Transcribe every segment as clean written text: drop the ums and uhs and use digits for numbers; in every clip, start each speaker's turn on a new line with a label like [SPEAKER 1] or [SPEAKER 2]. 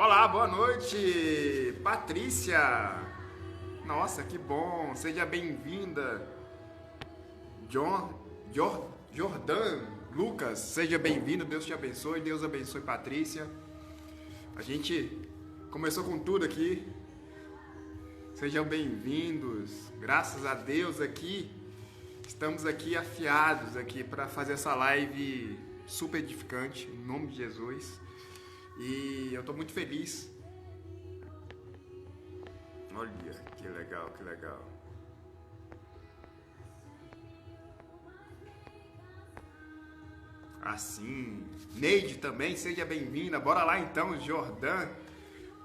[SPEAKER 1] Olá, boa noite, Patrícia. Nossa, que bom. Seja bem-vinda. Jordan, Lucas, seja bem-vindo. Deus te abençoe. Deus abençoe, Patrícia. A gente começou com tudo aqui. Sejam bem-vindos. Graças a Deus aqui. Estamos aqui afiados aqui para fazer essa live super edificante, em nome de Jesus. E eu estou muito feliz. Olha, que legal, que legal. Assim, Neide também, seja bem-vinda. Bora lá então, Jordan.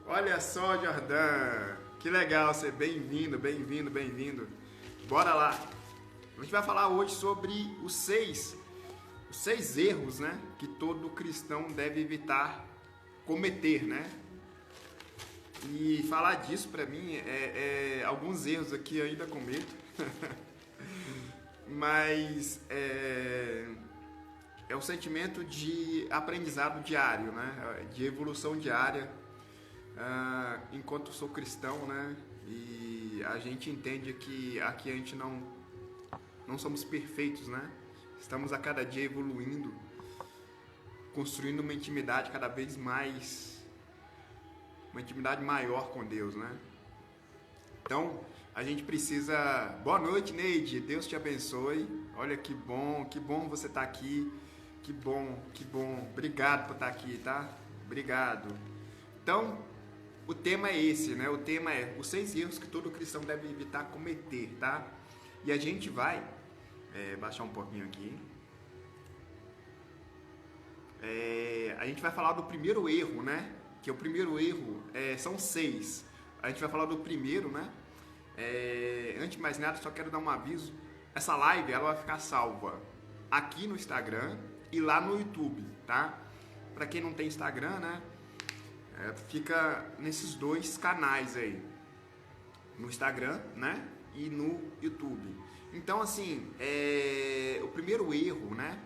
[SPEAKER 1] Olha só, Jordan. Que legal ser bem-vindo, bem-vindo, bem-vindo. Bora lá. A gente vai falar hoje sobre os seis erros, né, que todo cristão deve evitar cometer, né? E falar disso pra mim alguns erros aqui ainda cometo, mas é o sentimento de aprendizado diário, né? De evolução diária, enquanto sou cristão, né? E a gente entende que aqui a gente não somos perfeitos, né? Estamos a cada dia evoluindo, construindo uma intimidade cada vez mais, uma intimidade maior com Deus, né? Então, a gente precisa... Boa noite, Neide, Deus te abençoe. Olha que bom você estar aqui. Que bom. Obrigado por estar aqui, tá? Obrigado. Então, o tema é esse, né? O tema é os 6 erros que todo cristão deve evitar cometer, tá? E a gente vai baixar um pouquinho aqui. A gente vai falar do primeiro erro, né? Que o primeiro erro são 6. A gente vai falar do primeiro, né? Antes de mais nada, só quero dar um aviso. Essa live ela vai ficar salva aqui no Instagram e lá no YouTube, tá? Pra quem não tem Instagram, né? Fica nesses 2 canais aí. No Instagram, né? E no YouTube. Então, assim, o primeiro erro, né?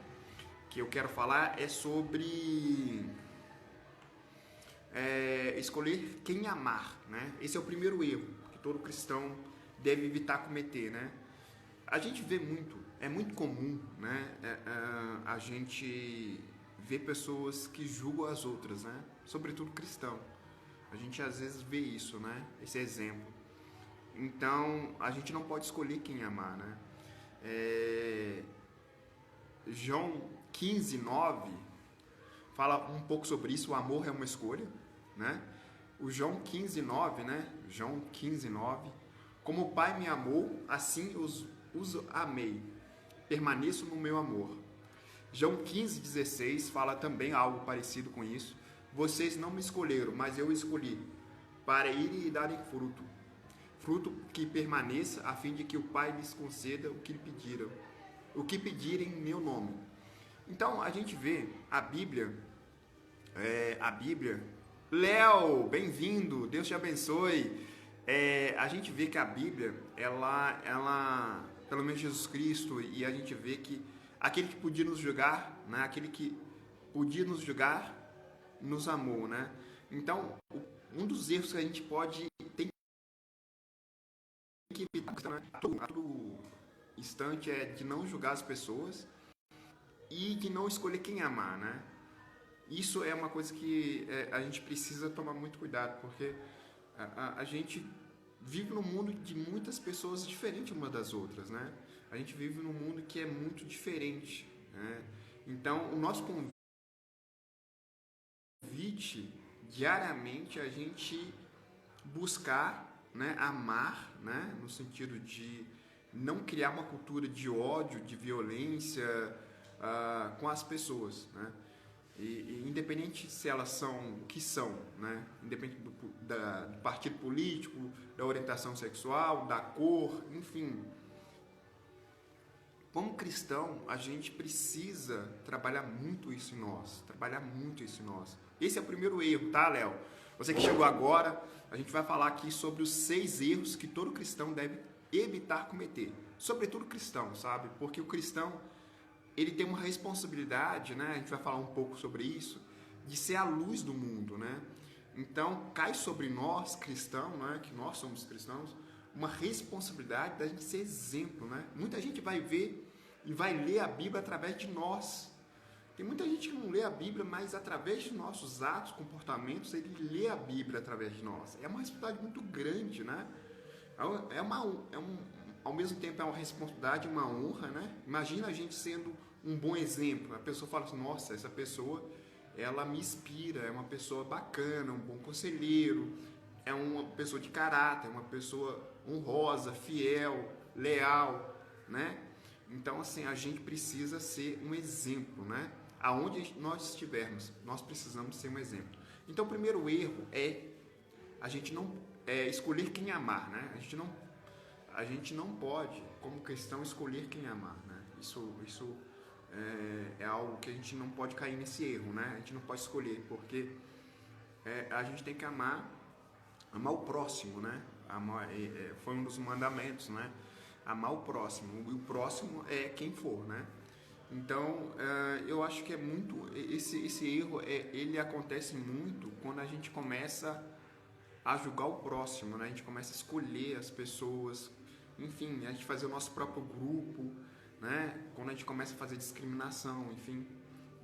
[SPEAKER 1] Que eu quero falar é sobre escolher quem amar, né? Esse é o primeiro erro que todo cristão deve evitar cometer, né? A gente vê muito, é muito comum, né? A gente vê pessoas que julgam as outras, né? Sobretudo cristão. A gente às vezes vê isso, né? Esse exemplo. Então, a gente não pode escolher quem amar, né? João 15:9 fala um pouco sobre isso. O amor é uma escolha, né? O João 15:9, né? João 15:9. Como o Pai me amou, assim os amei. Permaneço no meu amor. João 15:16 fala também algo parecido com isso. Vocês não me escolheram, mas eu escolhi para irem e darem fruto. Fruto que permaneça, a fim de que o Pai lhes conceda o que lhe pediram. O que pedirem em meu nome. Então, a gente vê a Bíblia, Léo, bem-vindo, Deus te abençoe. A gente vê que a Bíblia, ela, pelo menos Jesus Cristo, e a gente vê que aquele que podia nos julgar, né, aquele que podia nos julgar, nos amou, né? Então, um dos erros que a gente tem que evitar, né, a todo instante é de não julgar as pessoas e de não escolher quem amar, né? Isso é uma coisa que a gente precisa tomar muito cuidado, porque a gente vive num mundo de muitas pessoas diferentes umas das outras, né? A gente vive num mundo que é muito diferente, né? Então, o nosso convite diariamente a gente buscar, né, amar, né, no sentido de não criar uma cultura de ódio, de violência com as pessoas, né? E independente se elas são o que são, né? Independente do partido político, da orientação sexual, da cor, enfim. Como cristão, a gente precisa trabalhar muito isso em nós. Esse é o primeiro erro, tá, Léo? Você que chegou agora, a gente vai falar aqui sobre os 6 erros que todo cristão deve evitar cometer. Sobretudo cristão, sabe? Porque o cristão, ele tem uma responsabilidade, né? A gente vai falar um pouco sobre isso, de ser a luz do mundo, né? Então, cai sobre nós, cristãos, né, que nós somos cristãos, uma responsabilidade da gente ser exemplo, né? Muita gente vai ver e vai ler a Bíblia através de nós. Tem muita gente que não lê a Bíblia, mas através de nossos atos, comportamentos, ele lê a Bíblia através de nós. É uma responsabilidade muito grande, né? Ao mesmo tempo é uma responsabilidade, uma honra, né? Imagina a gente sendo um bom exemplo. A pessoa fala assim, nossa, essa pessoa, ela me inspira, é uma pessoa bacana, um bom conselheiro, é uma pessoa de caráter, uma pessoa honrosa, fiel, leal, né? Então, assim, a gente precisa ser um exemplo, né? Aonde nós estivermos, nós precisamos ser um exemplo. Então, o primeiro erro é a gente não escolher quem amar, né? A gente não pode, como cristão, escolher quem amar, né? Isso é algo que a gente não pode cair nesse erro, né? A gente não pode escolher, porque a gente tem que amar o próximo, né? Foi um dos mandamentos, né? Amar o próximo. E o próximo é quem for, né? Então, eu acho que é muito... Esse erro, ele acontece muito quando a gente começa a julgar o próximo, né? A gente começa a escolher as pessoas, enfim, a gente fazer o nosso próprio grupo, né? Quando a gente começa a fazer discriminação, enfim,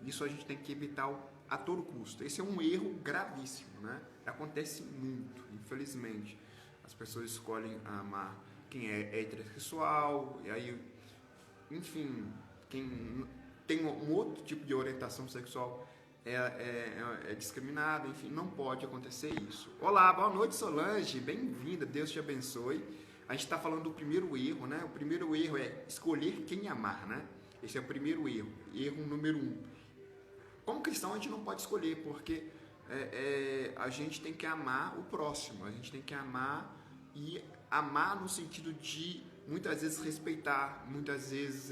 [SPEAKER 1] isso a gente tem que evitar a todo custo. Esse é um erro gravíssimo, né? Acontece muito, infelizmente. As pessoas escolhem amar quem é heterossexual, e aí, enfim, quem tem um outro tipo de orientação sexual é discriminado, enfim, não pode acontecer isso. Olá, boa noite, Solange, bem-vinda, Deus te abençoe. A gente está falando do primeiro erro, né? O primeiro erro é escolher quem amar, né? Esse é o primeiro erro, erro número 1. Como cristão, a gente não pode escolher, porque a gente tem que amar o próximo, a gente tem que amar, e amar no sentido de muitas vezes respeitar, muitas vezes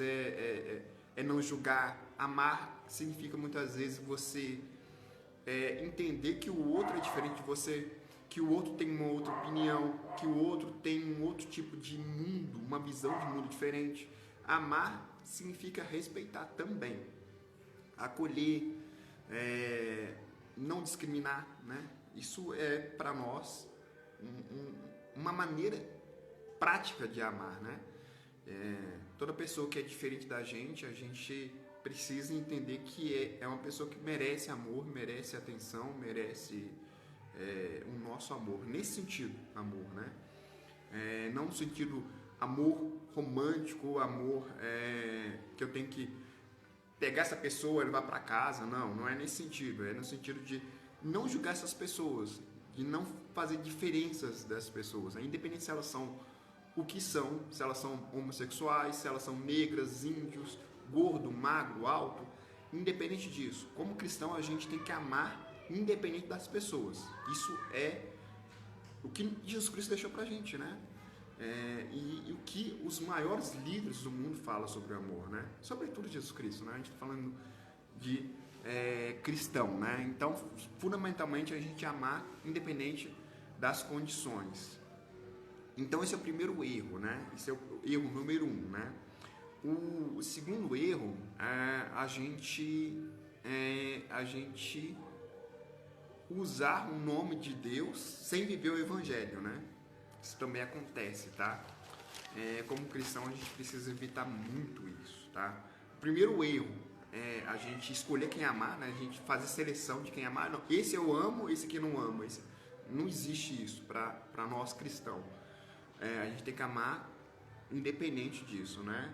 [SPEAKER 1] não julgar. Amar significa muitas vezes você entender que o outro é diferente de você, que o outro tem uma outra opinião, que o outro tem um outro tipo de mundo, uma visão de mundo diferente. Amar significa respeitar também, acolher, não discriminar, né? Isso é para nós uma maneira prática de amar, né? Toda pessoa que é diferente da gente, a gente precisa entender que é uma pessoa que merece amor, merece atenção, merece o nosso amor. Nesse sentido, amor, né? Não no sentido amor romântico, amor que eu tenho que pegar essa pessoa e levar para casa. Não é nesse sentido. É no sentido de não julgar essas pessoas, de não fazer diferenças das pessoas, independente se elas são o que são, se elas são homossexuais, se elas são negras, índios, gordo, magro, alto, independente disso. Como cristão, a gente tem que amar independente das pessoas. Isso é o que Jesus Cristo deixou pra gente, né? E o que os maiores líderes do mundo falam sobre o amor, né? Sobretudo Jesus Cristo, né? A gente está falando de cristão, né? Então, fundamentalmente, a gente amar independente das condições. Então, esse é o primeiro erro, né? Esse é o erro número 1, né? O segundo erro é a gente usar o nome de Deus sem viver o Evangelho, né? Isso também acontece, tá? Como cristão, a gente precisa evitar muito isso, tá? O primeiro erro é a gente escolher quem amar, né? A gente fazer seleção de quem amar. Não, esse eu amo, esse aqui não amo. Não existe isso para nós cristãos. A gente tem que amar independente disso, né?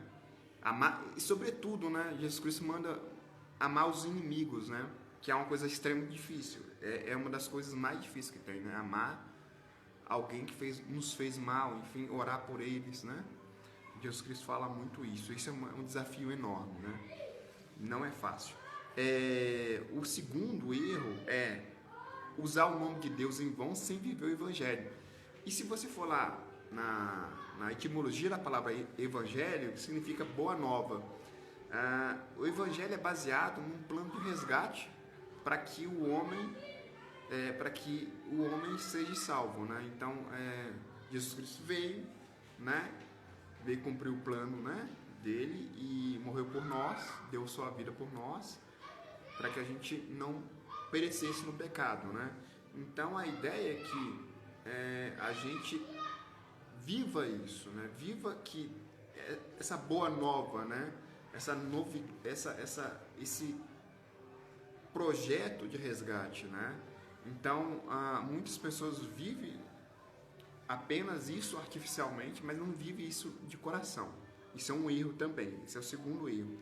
[SPEAKER 1] Amar, e sobretudo, né? Jesus Cristo manda amar os inimigos, né? Que é uma coisa extremamente difícil. É uma das coisas mais difíceis que tem, né? Amar alguém que nos fez mal, enfim, orar por eles, né? Jesus Cristo fala muito isso. Isso é um desafio enorme, né? Não é fácil. O segundo erro é usar o nome de Deus em vão sem viver o Evangelho. E se você for lá na etimologia da palavra Evangelho, significa boa nova. O Evangelho é baseado num plano de resgate para que o homem seja salvo, né? Então, Jesus Cristo veio, né? Veio cumprir o plano, né, dele e morreu por nós, deu sua vida por nós, para que a gente não perecesse no pecado, né? Então a ideia é que a gente viva isso, né? Viva que essa boa nova, né? Esse projeto de resgate, né? Então, muitas pessoas vivem apenas isso artificialmente, mas não vivem isso de coração. Isso é um erro também. Esse é o segundo erro.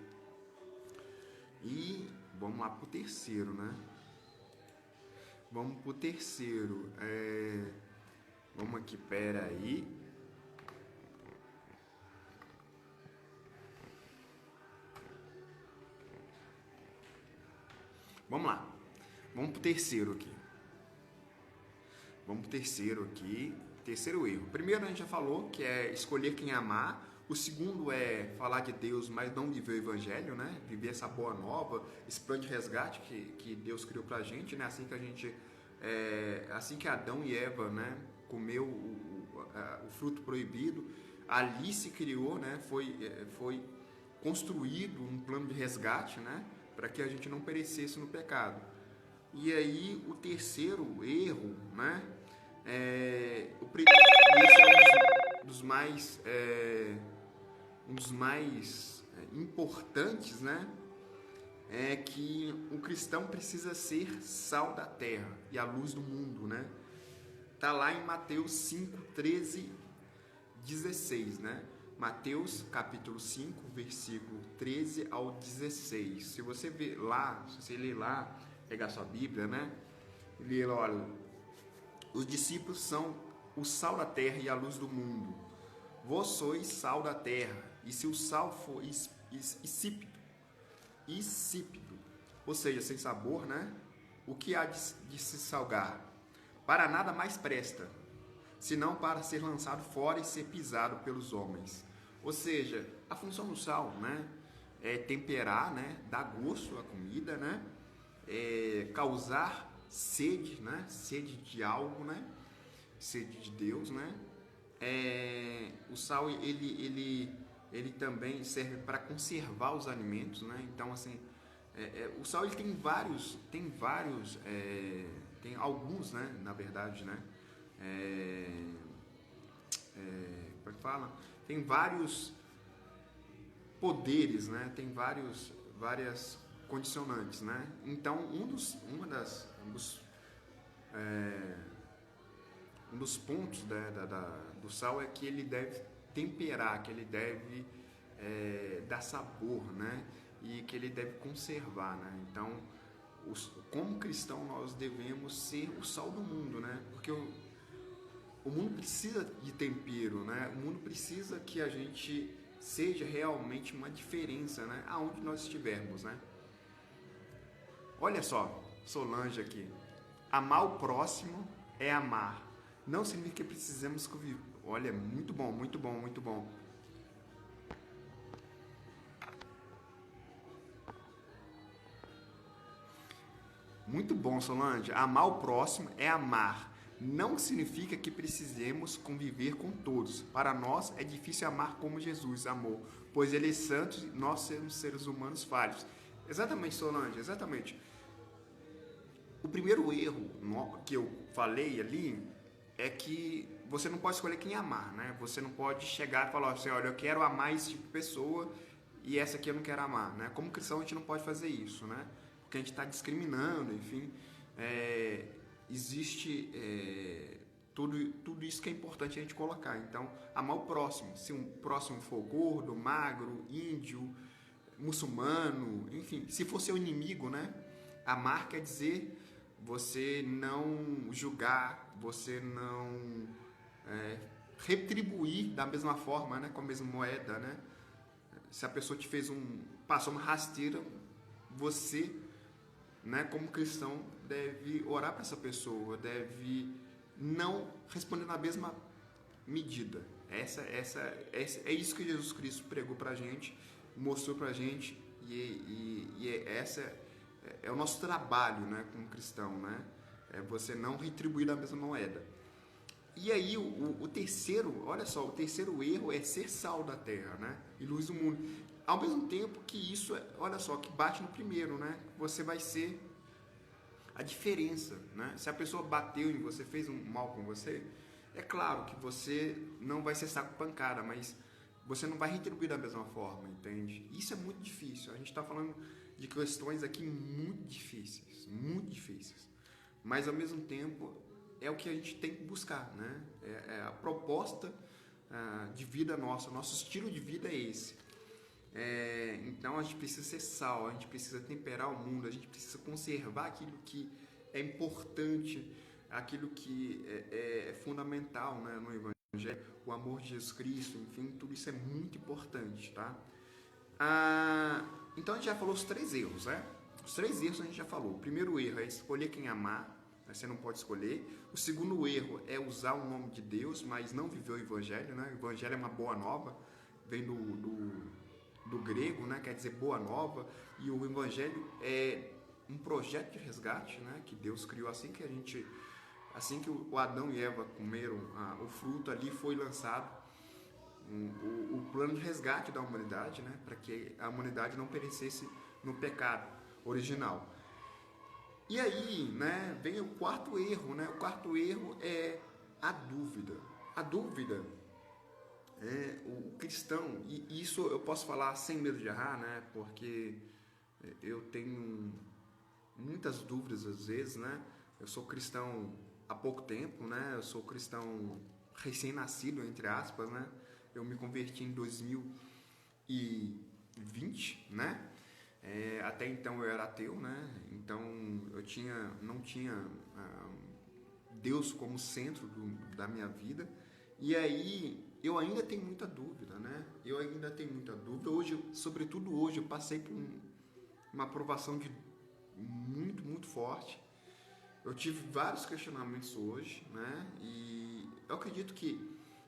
[SPEAKER 1] E vamos lá pro terceiro, né? Vamos pro terceiro. Vamos aqui, pera aí. Vamos lá. Vamos pro terceiro aqui. Terceiro erro. Primeiro a gente já falou que é escolher quem amar. O segundo é falar de Deus, mas não viver o evangelho, né? Viver essa boa nova, esse plano de resgate que Deus criou pra gente, né? Assim que Adão e Eva, né, comeu o fruto proibido, ali se criou, né? Foi construído um plano de resgate, né? Para que a gente não perecesse no pecado. E aí o terceiro erro, né? Esse é um dos mais importantes, né? É que o cristão precisa ser sal da terra e a luz do mundo, né? Tá lá em Mateus 5, 13, 16, né? Mateus capítulo 5, versículo 13 ao 16. Se você ler lá, pegar sua Bíblia, né? Ler, olha, os discípulos são o sal da terra e a luz do mundo. Vós sois sal da terra, e se o sal for insípido, ou seja, sem sabor, né? O que há de se salgar? Para nada mais presta, senão para ser lançado fora e ser pisado pelos homens. Ou seja, a função do sal, né? É temperar, né? Dar gosto à comida, né? Causar sede, né? Sede de algo, né? Sede de Deus, né? O sal ele também serve para conservar os alimentos, né? Então assim, o sal ele tem alguns, né? Na verdade, né? Como é que fala? Tem vários poderes, né? Tem várias condicionantes, né? Então um dos pontos do sal é que ele deve temperar, que ele deve dar sabor, né? E que ele deve conservar, né? Então, como cristão, nós devemos ser o sal do mundo, né? Porque o mundo precisa de tempero, né? O mundo precisa que a gente seja realmente uma diferença, né? Aonde nós estivermos, né? Olha só, Solange aqui. Amar o próximo é amar. Não significa que precisamos conviver. Olha, muito bom, muito bom, muito bom. Muito bom, Solange. Amar o próximo é amar. Não significa que precisemos conviver com todos. Para nós é difícil amar como Jesus amou, pois Ele é santo e nós somos seres humanos falhos. Exatamente, Solange, exatamente. O primeiro erro que eu falei ali é que você não pode escolher quem amar, né? Você não pode chegar e falar assim, olha, eu quero amar esse tipo de pessoa e essa aqui eu não quero amar, né? Como cristão a gente não pode fazer isso, né? Porque a gente está discriminando, enfim. Existe tudo isso que é importante a gente colocar. Então, amar o próximo. Se um próximo for gordo, magro, índio, muçulmano, enfim. Se for seu inimigo, né? Amar quer dizer você não julgar, você não retribuir da mesma forma, né? Com a mesma moeda, né? Se a pessoa te passou uma rasteira, você, né, como cristão, deve orar para essa pessoa, deve não responder na mesma medida. É isso que Jesus Cristo pregou pra gente, mostrou pra gente, e essa é o nosso trabalho, né, como cristão, né? É você não retribuir da mesma moeda. E aí o terceiro, olha só, o terceiro erro é ser sal da terra, né? E luz do mundo. Ao mesmo tempo que isso, olha só, que bate no primeiro, né? Você vai ser a diferença, né? Se a pessoa bateu em você, fez um mal com você, é claro que você não vai ser saco pancada, mas você não vai retribuir da mesma forma, entende? Isso é muito difícil. A gente está falando de questões aqui muito difíceis, muito difíceis. Mas ao mesmo tempo é o que a gente tem que buscar, né? É a proposta de vida nossa, nosso estilo de vida é esse. Então a gente precisa ser sal, a gente precisa temperar o mundo, a gente precisa conservar aquilo que é importante, aquilo que é fundamental, né, no Evangelho, o amor de Jesus Cristo, enfim, tudo isso é muito importante, tá? Então a gente já falou os 3 erros, né? Os 3 erros a gente já falou. O primeiro erro é escolher quem amar, você não pode escolher. O segundo erro é usar o nome de Deus, mas não viver o Evangelho, né? O Evangelho é uma boa nova, vem do grego, né? Quer dizer boa nova, e o Evangelho é um projeto de resgate, né? Que Deus criou assim que o Adão e Eva comeram o fruto, ali foi lançado o plano de resgate da humanidade, né? Para que a humanidade não perecesse no pecado original. E aí, né, vem o 4º erro, né? O 4º erro é a dúvida. A dúvida o cristão, e isso eu posso falar sem medo de errar, né? Porque eu tenho muitas dúvidas às vezes, né? Eu sou cristão há pouco tempo, né? Eu sou cristão recém-nascido, entre aspas, né? Eu me converti em 2020, né? Até então eu era ateu, né? Então eu não tinha Deus como centro da minha vida. E aí eu ainda tenho muita dúvida, né? Hoje, sobretudo hoje, eu passei por uma provação muito, muito forte. Eu tive vários questionamentos hoje, né? E eu acredito que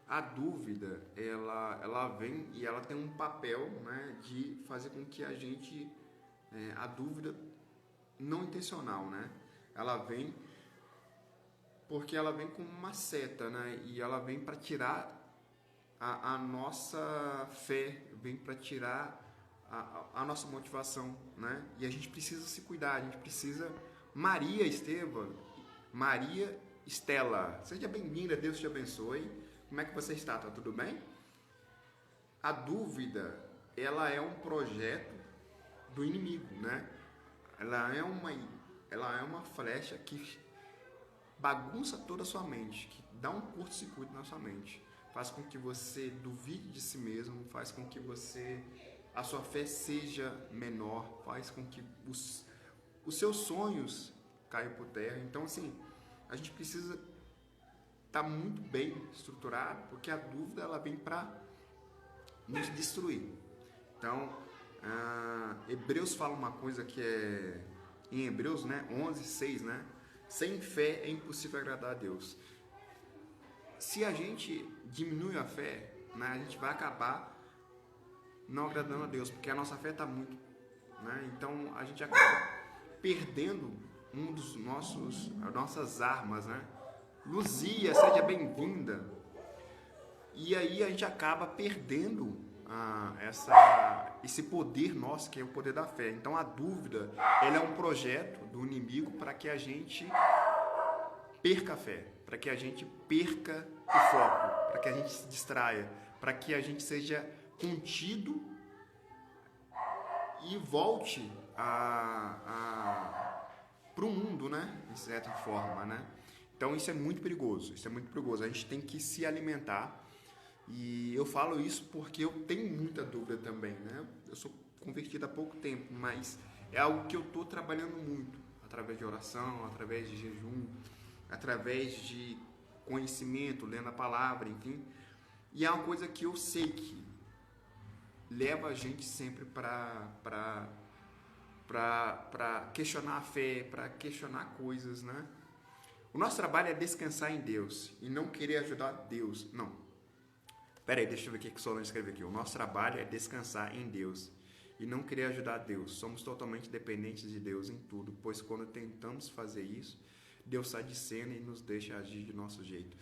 [SPEAKER 1] a dúvida, ela vem e ela tem um papel, né, de fazer com que a gente, a dúvida não intencional, né? Ela vem porque ela vem como uma seta, né? E ela vem para tirar a nossa fé, vem para tirar a nossa motivação, né? E a gente precisa se cuidar, a gente precisa... Maria Estela, seja bem-vinda, Deus te abençoe. Como é que você está? Tá tudo bem? A dúvida, ela é um projeto do inimigo, né? Ela é uma flecha que bagunça toda a sua mente, que dá um curto-circuito na sua mente, faz com que você duvide de si mesmo, faz com que a sua fé seja menor, faz com que os seus sonhos caiam por terra. Então, assim, a gente precisa estar muito bem estruturado, porque a dúvida ela vem para nos destruir. Então, Hebreus fala uma coisa que é em Hebreus, né, 11:6, né? Sem fé é impossível agradar a Deus. Se a gente diminui a fé, né, a gente vai acabar não agradando a Deus, porque a nossa fé está muito, né? Então a gente acaba perdendo as nossas armas, né? Luzia, seja bem-vinda. E aí a gente acaba perdendo esse poder nosso, que é o poder da fé. Então a dúvida, ela é um projeto do inimigo para que a gente perca a fé, para que a gente perca o foco, para que a gente se distraia, para que a gente seja contido e volte para o mundo, né? De certa forma, né? Então isso é muito perigoso, A gente tem que se alimentar. E eu falo isso porque eu tenho muita dúvida também, né? Eu sou convertido há pouco tempo, mas é algo que eu estou trabalhando muito, através de oração, através de jejum, através de conhecimento, lendo a palavra, enfim. E é uma coisa que eu sei que leva a gente sempre para questionar a fé, para questionar coisas, né? O nosso trabalho é descansar em Deus e não querer ajudar Deus. Não. Peraí, deixa eu ver o que o Solano escreveu aqui. O nosso trabalho é descansar em Deus e não querer ajudar Deus. Somos totalmente dependentes de Deus em tudo, pois quando tentamos fazer isso, Deus sai de cena e nos deixa agir de nosso jeito.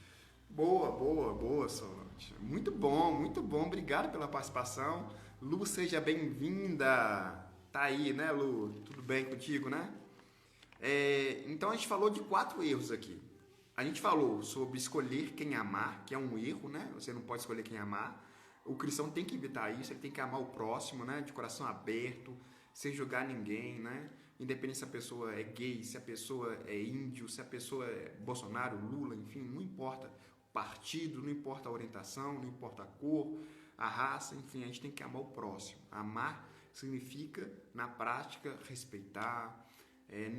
[SPEAKER 1] Boa, Solange. Muito bom. Obrigado pela participação. Lu, seja bem-vinda. Tá aí, né, Lu? Tudo bem contigo, né? Então a gente falou de 4 erros aqui. A gente falou sobre escolher quem amar, que é um erro, né? Você não pode escolher quem amar. O cristão tem que evitar isso, ele tem que amar o próximo, né? De coração aberto, sem julgar ninguém, né? Independente se a pessoa é gay, se a pessoa é índio, se a pessoa é Bolsonaro, Lula, enfim, não importa o partido, não importa a orientação, não importa a cor, a raça, enfim, a gente tem que amar o próximo. Amar significa, na prática, respeitar,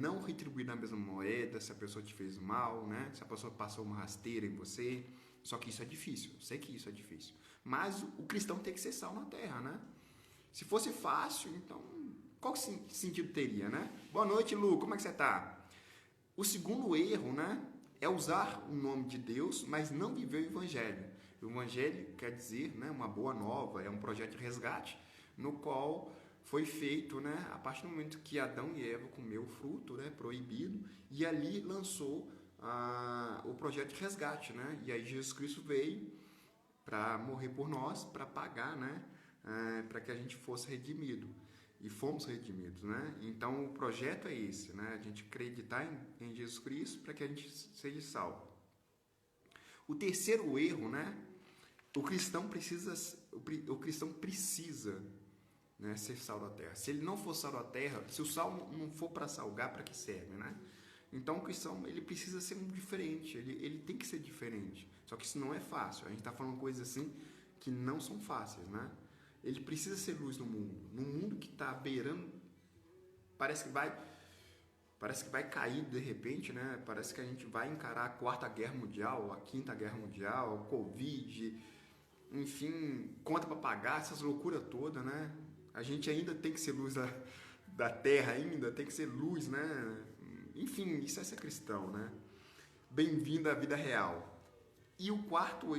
[SPEAKER 1] não retribuir na mesma moeda se a pessoa te fez mal, né? Se a pessoa passou uma rasteira em você. Só que isso é difícil, eu sei que isso é difícil. Mas o cristão tem que ser sal na terra, né? Se fosse fácil, então qual sentido teria, né? Boa noite, Lu, como é que você tá? O segundo erro, né, é usar o nome de Deus, mas não viver o evangelho. O evangelho quer dizer, né, uma boa nova, é um projeto de resgate, no qual foi feito, né, a partir do momento que Adão e Eva comeu o fruto, né, proibido, e ali lançou o projeto de resgate, né? E aí Jesus Cristo veio para morrer por nós, para pagar, né? Para que a gente fosse redimido. E fomos redimidos, né? Então o projeto é esse, né? A gente acreditar em Jesus Cristo para que a gente seja salvo. O terceiro erro, né? O cristão precisa, né, ser sal da terra. Se ele não for sal da terra, se o sal não for para salgar, para que serve, né? Então o cristão, ele precisa ser um diferente, ele tem que ser diferente. Só que isso não é fácil. A gente está falando coisas assim que não são fáceis, né? Ele precisa ser luz no mundo. Num mundo que está beirando, parece que vai cair de repente, né? Parece que a gente vai encarar a 4ª Guerra Mundial, a 5ª Guerra Mundial, Covid, enfim, conta para pagar, essas loucuras todas, né? A gente ainda tem que ser luz da terra ainda, tem que ser luz, né? Enfim, isso é ser cristão, né? Bem-vindo à vida real. E o quarto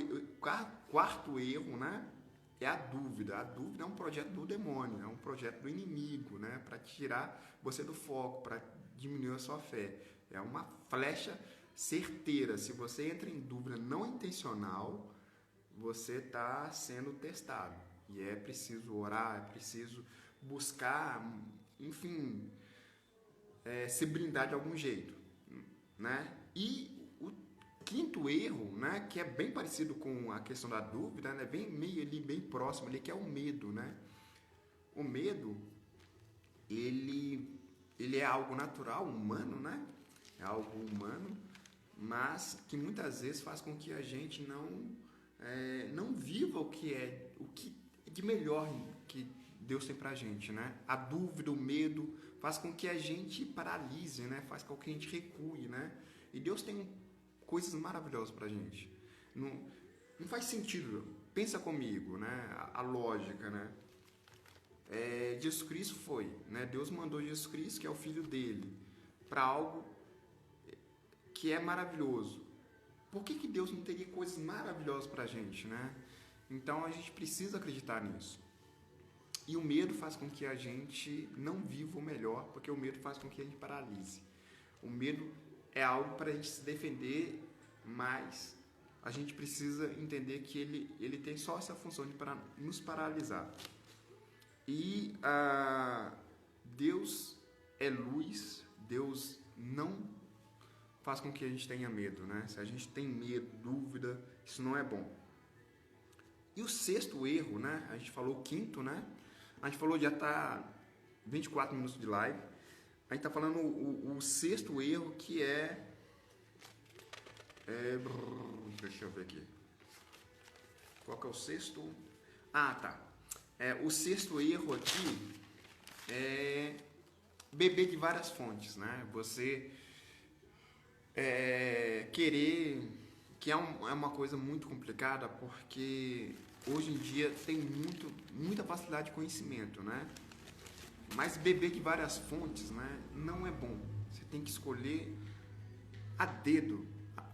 [SPEAKER 1] erro, né? É a dúvida. A dúvida é um projeto do demônio, é um projeto do inimigo, né? Para tirar você do foco, para diminuir a sua fé. É uma flecha certeira. Se você entra em dúvida não intencional, você está sendo testado. E é preciso orar, é preciso buscar, enfim, se brindar de algum jeito, né? E o quinto erro, né, que é bem parecido com a questão da dúvida, né, bem meio ali, bem próximo ali, que é o medo, né? O medo, ele é algo natural, humano, né? É algo humano, mas que muitas vezes faz com que a gente não viva o que de melhor que Deus tem pra gente, né? A dúvida, o medo faz com que a gente paralise, né? Faz com que a gente recue, né? E Deus tem coisas maravilhosas pra gente. Não faz sentido. Pensa comigo, né? A lógica, né? Jesus Cristo foi, né? Deus mandou Jesus Cristo, que é o Filho dele, para algo que é maravilhoso. Por que Deus não teria coisas maravilhosas pra gente, né? Então a gente precisa acreditar nisso. E o medo faz com que a gente não viva o melhor, porque o medo faz com que a gente paralise. O medo é algo para a gente se defender, mas a gente precisa entender que ele tem só essa função de nos paralisar. E Deus é luz, Deus não faz com que a gente tenha medo, né? Se a gente tem medo, dúvida, isso não é bom. E o sexto erro, né? A gente falou o quinto, né? A gente falou, já está 24 minutos de live. A gente está falando o sexto erro, que deixa eu ver aqui. Qual que é o sexto? Ah, tá. O sexto erro aqui é beber de várias fontes, né? Você querer, que é uma coisa muito complicada, porque hoje em dia tem muita facilidade de conhecimento, né? Mas beber de várias fontes, né, não é bom. Você tem que escolher a dedo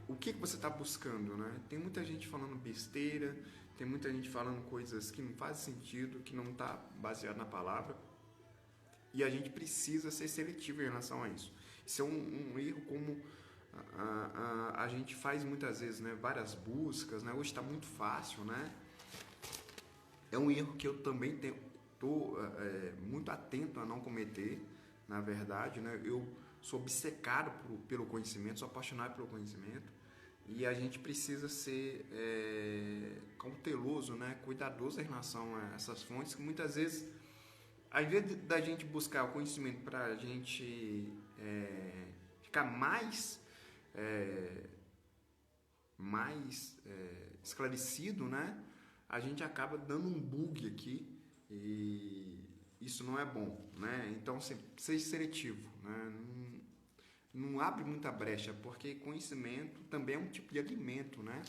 [SPEAKER 1] o que você está buscando, né? Tem muita gente falando besteira, tem muita gente falando coisas que não fazem sentido, que não está baseado na palavra. E a gente precisa ser seletivo em relação a isso. Isso é um erro como a gente faz muitas vezes, né? Várias buscas, né? Hoje está muito fácil, né? É um erro que eu também estou muito atento a não cometer, na verdade, né? Eu Sou obcecado pelo conhecimento, sou apaixonado pelo conhecimento. E a gente precisa ser cauteloso, né? Cuidadoso em relação a essas fontes, que muitas vezes, ao invés da gente buscar o conhecimento para a gente ficar mais esclarecido, né? A gente acaba dando um bug aqui e isso não é bom, né? Então, seja seletivo, né? Não abre muita brecha, porque conhecimento também é um tipo de alimento, né?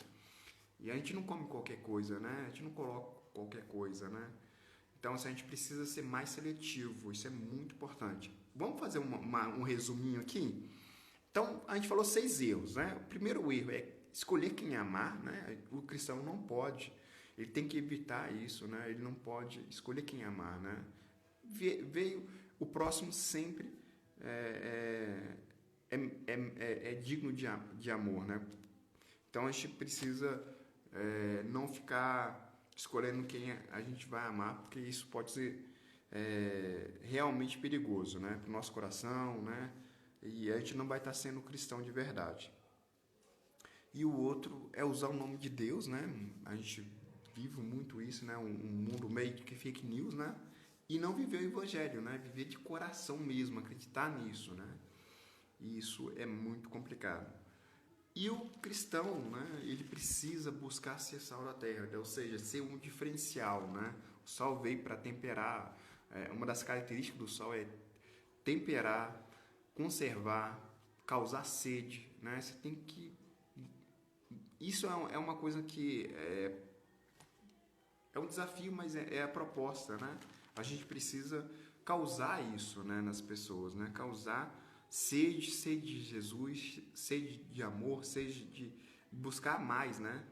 [SPEAKER 1] E a gente não come qualquer coisa, né? A gente não coloca qualquer coisa, né? Então, assim, a gente precisa ser mais seletivo, isso é muito importante. Vamos fazer um resuminho aqui? Então, a gente falou 6 erros, né? O primeiro erro é escolher quem amar, né? O cristão não pode, ele tem que evitar isso, né? Ele não pode escolher quem amar, né? Veio o próximo sempre é digno de amor, né? Então a gente precisa não ficar escolhendo quem a gente vai amar, porque isso pode ser realmente perigoso, né? Para o nosso coração, né? E a gente não vai estar sendo cristão de verdade. E o outro é usar o nome de Deus, né? A gente vive muito isso, né? Um mundo meio que fake news, né? E não viver o evangelho, né? Viver de coração mesmo, acreditar nisso, né? E isso é muito complicado. E o cristão, né? Ele precisa buscar ser sal da terra, ou seja, ser um diferencial, né? O sal veio para temperar. Uma das características do sal é temperar, conservar, causar sede, né? Você tem que... Isso é uma coisa que é um desafio, mas é a proposta, né? A gente precisa causar isso, né, nas pessoas, né? Causar sede de Jesus, sede de amor, sede de buscar mais, né?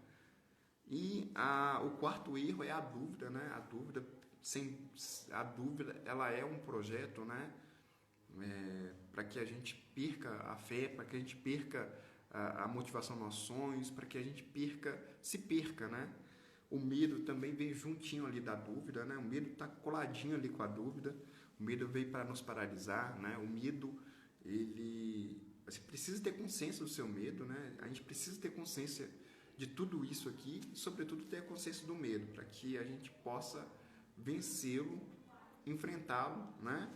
[SPEAKER 1] E o quarto erro é a dúvida, né? A dúvida, ela é um projeto, né? Para que a gente perca a fé, para que a gente perca a motivação dos nossos sonhos, para que a gente se perca, né? O medo também vem juntinho ali da dúvida, né? O medo está coladinho ali com a dúvida. O medo veio para nos paralisar, né? O medo, você precisa ter consciência do seu medo, né? A gente precisa ter consciência de tudo isso aqui e, sobretudo, ter a consciência do medo, para que a gente possa vencê-lo, enfrentá-lo, né?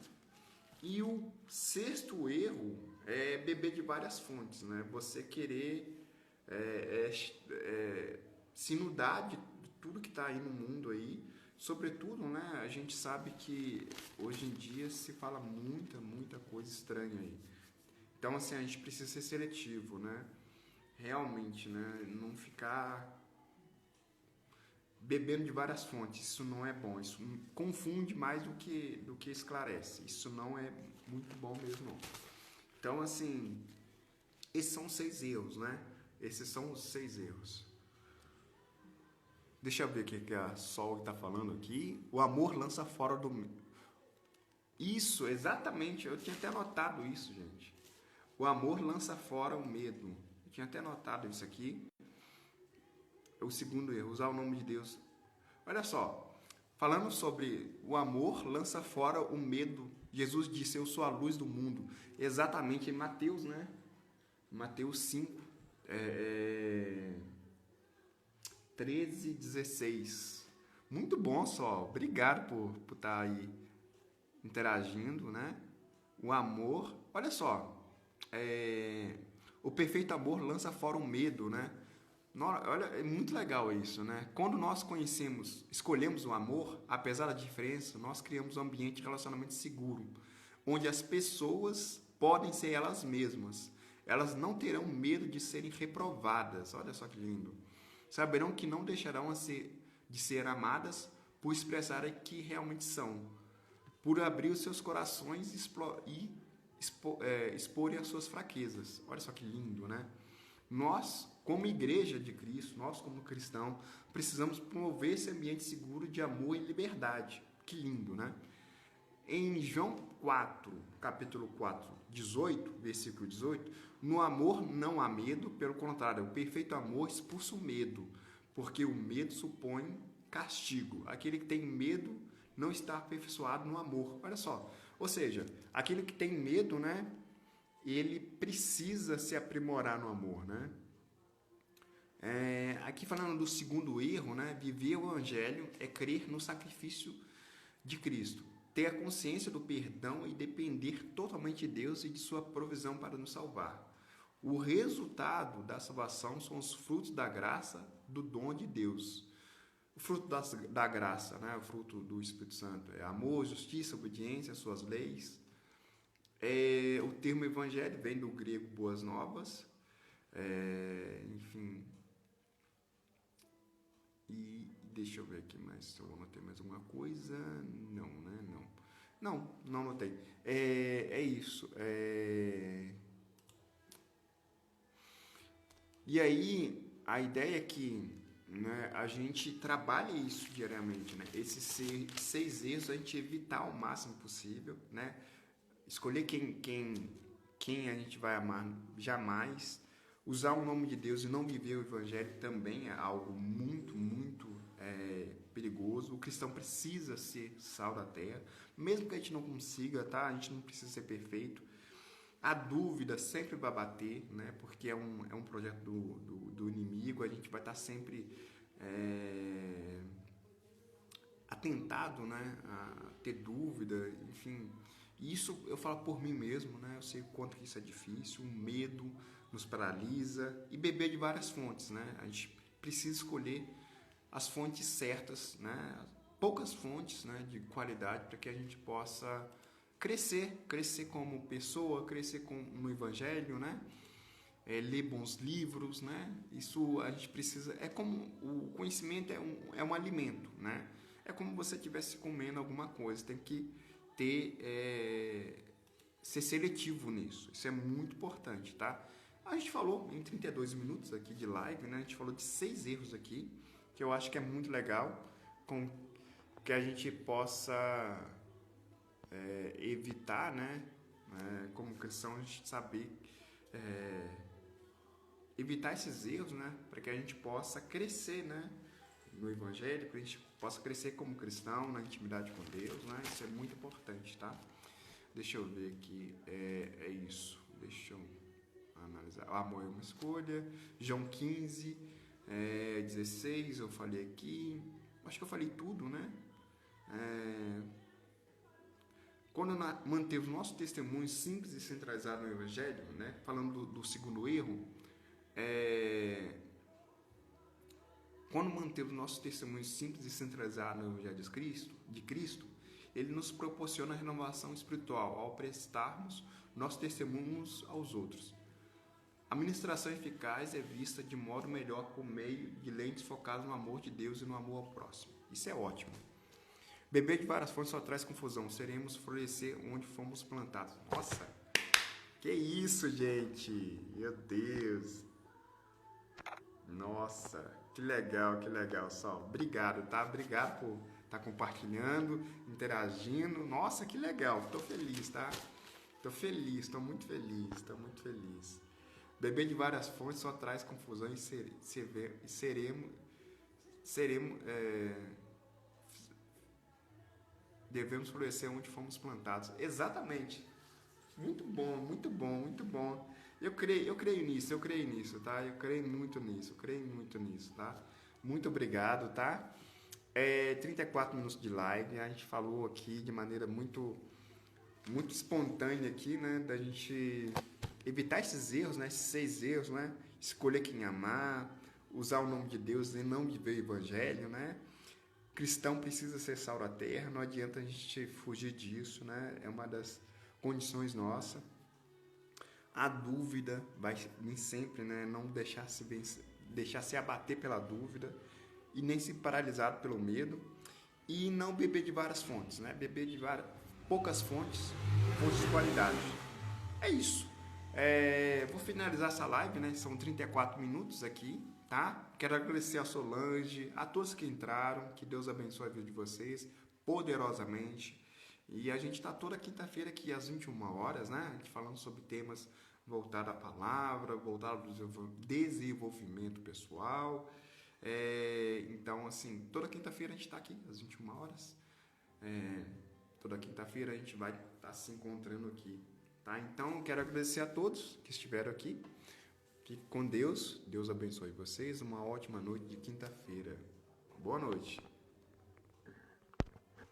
[SPEAKER 1] E o sexto erro é beber de várias fontes, né? Você querer se inundar de tudo que está aí no mundo aí. Sobretudo, né? A gente sabe que hoje em dia se fala muita coisa estranha aí. Então, assim, a gente precisa ser seletivo, né? Realmente, né? Não ficar bebendo de várias fontes. Isso não é bom. Isso confunde mais do que esclarece. Isso não é muito bom mesmo, não. Então, assim, esses são os 6 erros, né? Esses são os 6 erros. Deixa eu ver o que a Sol está falando aqui. O amor lança fora do... Isso, exatamente. Eu tinha até notado isso, gente. O amor lança fora o medo. Eu tinha até notado isso aqui. O segundo erro, usar o nome de Deus. Olha só, falando sobre o amor lança fora o medo. Jesus disse, eu sou a luz do mundo. Exatamente, em Mateus, né? Mateus 5, 13, 16. Muito bom, só. Obrigado por estar aí interagindo, né? O amor, olha só. O perfeito amor lança fora o medo, né? Olha, é muito legal isso, né? Quando nós escolhemos o amor, apesar da diferença, nós criamos um ambiente de relacionamento seguro, onde as pessoas podem ser elas mesmas. Elas não terão medo de serem reprovadas. Olha só que lindo. Saberão que não deixarão de ser amadas por expressarem que realmente são, por abrir os seus corações e exporem as suas fraquezas. Olha só que lindo, né? Nós, como igreja de Cristo, nós como cristãos, precisamos promover esse ambiente seguro de amor e liberdade. Que lindo, né? Em João 4, capítulo 4, 18, versículo 18, no amor não há medo, pelo contrário, o perfeito amor expulsa o medo, porque o medo supõe castigo. Aquele que tem medo não está aperfeiçoado no amor. Olha só, ou seja, aquele que tem medo, né, ele precisa se aprimorar no amor, né? Aqui falando do segundo erro, né? Viver o evangelho é crer no sacrifício de Cristo, ter a consciência do perdão e depender totalmente de Deus e de sua provisão para nos salvar. O resultado da salvação são os frutos da graça, do dom de Deus. O fruto da graça, né? O fruto do Espírito Santo é amor, justiça, obediência às suas leis. O termo evangelho vem do grego boas novas, enfim. E deixa eu ver aqui mais se eu anotei mais alguma coisa. Não, né? Não anotei. É isso. E aí, a ideia é que, né, a gente trabalha isso diariamente, né? Esses 6 erros a gente evitar ao máximo possível, né? Escolher quem a gente vai amar jamais. Usar o nome de Deus e não viver o evangelho também é algo muito, muito perigoso. O cristão precisa ser sal da terra, mesmo que a gente não consiga, tá? A gente não precisa ser perfeito. A dúvida sempre vai bater, né? Porque é um projeto do inimigo. A gente vai estar sempre atentado, né? A ter dúvida, enfim. Isso eu falo por mim mesmo, né? Eu sei o quanto que isso é difícil, o medo nos paralisa, e beber de várias fontes, né? A gente precisa escolher as fontes certas, né? Poucas fontes, né, de qualidade para que a gente possa crescer como pessoa, crescer no evangelho, né? Ler bons livros, né? Isso a gente precisa. É como o conhecimento é um alimento, né? É como você estivesse comendo alguma coisa. Tem que ser seletivo nisso. Isso é muito importante, tá? A gente falou em 32 minutos aqui de live, né? A gente falou de 6 erros aqui, que eu acho que é muito legal, com que a gente possa evitar, né? Como cristão, a gente saber evitar esses erros, né? Para que a gente possa crescer, né? No evangelho, para a gente possa crescer como cristão, na intimidade com Deus, né? Isso é muito importante, tá? Deixa eu ver aqui, é isso. Deixa eu analisar. O amor é uma escolha. João 15, 16, eu falei aqui. Acho que eu falei tudo, né? Quando manteve o nosso testemunho simples e centralizado no Evangelho, né? Falando do segundo erro, quando manteve o nosso testemunho simples e centralizado no Evangelho de Cristo, ele nos proporciona renovação espiritual ao prestarmos nossos testemunhos aos outros. A ministração eficaz é vista de modo melhor por meio de lentes focadas no amor de Deus e no amor ao próximo. Isso é ótimo. Beber de várias fontes só traz confusão. Seremos florescer onde fomos plantados. Nossa, que isso, gente! Meu Deus! Nossa, que legal, Sal. Obrigado, tá? Obrigado por estar compartilhando, interagindo. Nossa, que legal. Tô feliz, tá? Tô muito feliz. Beber de várias fontes só traz confusão e devemos florescer onde fomos plantados. Exatamente. Muito bom. Eu creio nisso, tá? Eu creio muito nisso, tá? Muito obrigado, tá? 34 minutos de live, a gente falou aqui de maneira muito espontânea aqui, né? Da gente evitar esses erros, né? Esses 6 erros, né? Escolher quem amar, usar o nome de Deus e não viver o evangelho, né? Cristão precisa ser sal da terra, não adianta a gente fugir disso, né? É uma das condições nossas. A dúvida vai nem sempre, né? Não deixar se abater pela dúvida e nem se paralisar pelo medo, e não beber de várias fontes, né? Beber de poucas fontes de qualidade. É isso. Vou finalizar essa live, né? São 34 minutos aqui, tá? Quero agradecer a Solange, a todos que entraram, que Deus abençoe a vida de vocês poderosamente. E a gente está toda quinta-feira aqui às 21 horas, né? A gente falando sobre temas voltados à palavra, voltados ao desenvolvimento pessoal. Então, assim, toda quinta-feira a gente está aqui às 21 horas. Toda quinta-feira a gente vai estar se encontrando aqui. Tá? Então, quero agradecer a todos que estiveram aqui. Fique com Deus. Deus abençoe vocês. Uma ótima noite de quinta-feira. Boa noite.